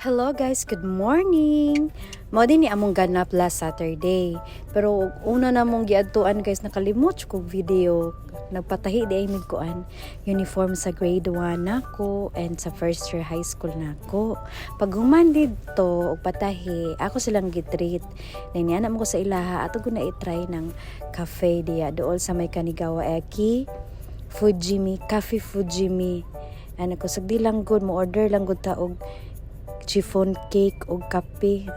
Hello guys, good morning! Mao din ni among ganap last Saturday. Pero una na mong giadtuan guys, nakalimot ko video. Nagpatahi di ay kuan uniform sa grade 1 nako and sa first year high school nako. Pag human dito og patahi, ako silang gitreat. Naniana mo ko sa ilaha ato ko na i-try ng cafe diya dool sa may Kanigawa Eki, Fujimi, Cafe Fujimi. Ano ko sagdi lang good mo order lang gud ta og chiffon cake o kape.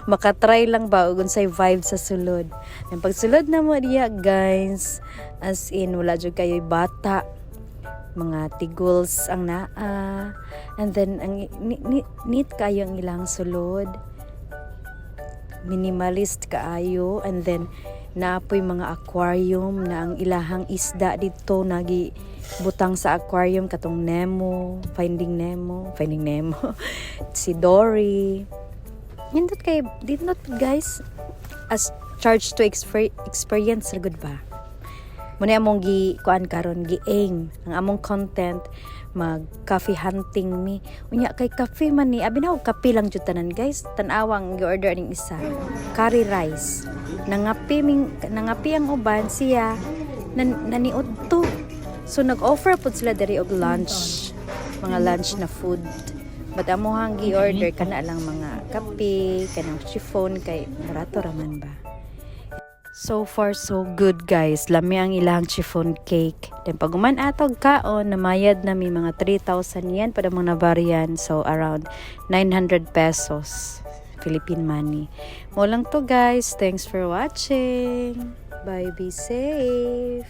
Makatry lang ba og unsay vibe sa sulod. Ang pagsulod na mo diya guys, as in wala jud kayo bata, mga tiguls ang naa, and then ang neat kayo ang ilang sulod, minimalist kaayo, and then naapoy mga aquarium na ang ilahang isda dito nagi butang sa aquarium katong Nemo, Finding Nemo, si Dory. Nindot kay did not guys as charge to experience ra gud ba. Muna among gi kuan karon gi aim ang among content mag coffee hunting mi. Unya kay cafe man ni abi na og kape lang jud tanan guys. Tan-awang gi-order ning isa. Curry rice. Nangapi ang uban siya naniud to. So nag-offer po sila diri og lunch, mga lunch na food. But amo hang gi-order kana lang mga kape, kanang chiffon kay barato raman ba. So far so good guys. Lami ang ilang chiffon cake. Then pag uman atog kaon, namayad na mi mga 3,000 yen pada mga nabarian. So around 900 pesos Philippine money. Mo lang to guys. Thanks for watching. Bye, be safe.